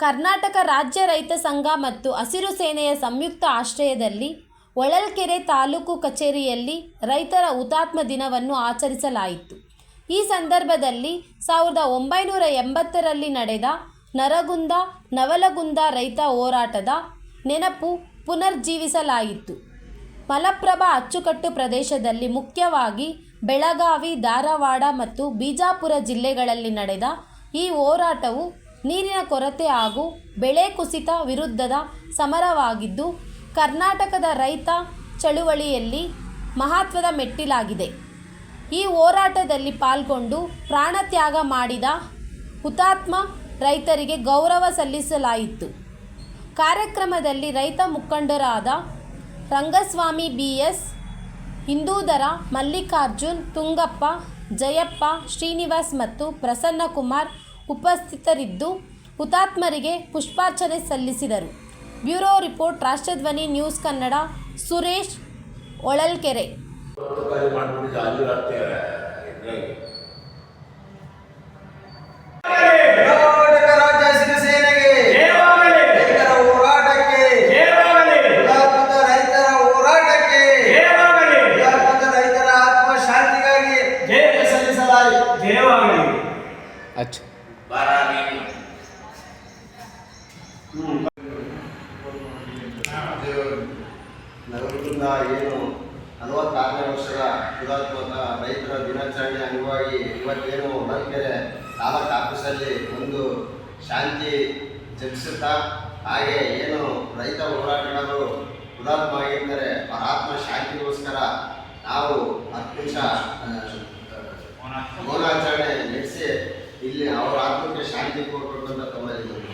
ಕರ್ನಾಟಕ ರಾಜ್ಯ ರೈತ ಸಂಘ ಮತ್ತು ಹಸಿರು ಸೇನೆಯ ಸಂಯುಕ್ತ ಆಶ್ರಯದಲ್ಲಿ ಹೊಳಲ್ಕೆರೆ ತಾಲೂಕು ಕಚೇರಿಯಲ್ಲಿ ರೈತರ ಹುತಾತ್ಮ ದಿನವನ್ನು ಆಚರಿಸಲಾಯಿತು. ಈ ಸಂದರ್ಭದಲ್ಲಿ 1980ರಲ್ಲಿ ನಡೆದ ನರಗುಂದ ನವಲಗುಂದ ರೈತ ಹೋರಾಟದ ನೆನಪು ಪುನರ್ಜೀವಿಸಲಾಯಿತು. ಮಲಪ್ರಭಾ ಅಚ್ಚುಕಟ್ಟು ಪ್ರದೇಶದಲ್ಲಿ ಮುಖ್ಯವಾಗಿ ಬೆಳಗಾವಿ, ಧಾರವಾಡ ಮತ್ತು ಬಿಜಾಪುರ ಜಿಲ್ಲೆಗಳಲ್ಲಿ ನಡೆದ ಈ ಹೋರಾಟವು ನೀರಿನ ಕೊರತೆ ಹಾಗೂ ಬೆಳೆ ಕುಸಿತ ವಿರುದ್ಧದ ಸಮರವಾಗಿದ್ದು, ಕರ್ನಾಟಕದ ರೈತ ಚಳುವಳಿಯಲ್ಲಿ ಮಹತ್ವದ ಮೆಟ್ಟಿಲಾಗಿದೆ. ಈ ಹೋರಾಟದಲ್ಲಿ ಪಾಲ್ಗೊಂಡು ಪ್ರಾಣತ್ಯಾಗ ಮಾಡಿದ ಹುತಾತ್ಮ ರೈತರಿಗೆ ಗೌರವ ಸಲ್ಲಿಸಲಾಯಿತು. ಕಾರ್ಯಕ್ರಮದಲ್ಲಿ ರೈತ ಮುಖಂಡರಾದ ರಂಗಸ್ವಾಮಿ BS, ಹಿಂದೂಧರ, ಮಲ್ಲಿಕಾರ್ಜುನ್, ತುಂಗಪ್ಪ, ಜಯಪ್ಪ, ಶ್ರೀನಿವಾಸ್ ಮತ್ತು ಪ್ರಸನ್ನಕುಮಾರ್ ಉಪಸ್ಥಿತರಿದ್ದು ಹುತಾತ್ಮರಿಗೆ ಪುಷ್ಪಾರ್ಚನೆ ಸಲ್ಲಿಸಿದರು. Bureau report, ರಾಷ್ಟ್ರಧ್ವನಿ news Kannada. Suresh, Holalkere. ನಗರದಿಂದ ಏನು 46ನೇ ವರ್ಷದ ಹುತಾತ್ಮ ರೈತರ ದಿನಾಚರಣೆ ಅಂಗವಾಗಿ ಇವತ್ತೇನು ಹೊಳಲ್ಕೆರೆ ತಾಲೂಕು ಆಫೀಸಲ್ಲಿ ಒಂದು ಶಾಂತಿ ಜಪಿಸುತ್ತಾ, ಹಾಗೆ ಏನು ರೈತ ಹೋರಾಟಗಾರರು ಹುತಾತ್ಮ ಆಗಿರ್ತಾರೆ ಅವರ ಆತ್ಮ ಶಾಂತಿಗೋಸ್ಕರ ನಾವು 10 ನಿಮಿಷ ಮೌನಾಚರಣೆ ನಡೆಸಿ ಇಲ್ಲಿ ಅವರ ಆತ್ಮಕ್ಕೆ ಶಾಂತಿ ಕೊಡಬೇಕು ಅಂತ ತಮ್ಮಲ್ಲಿ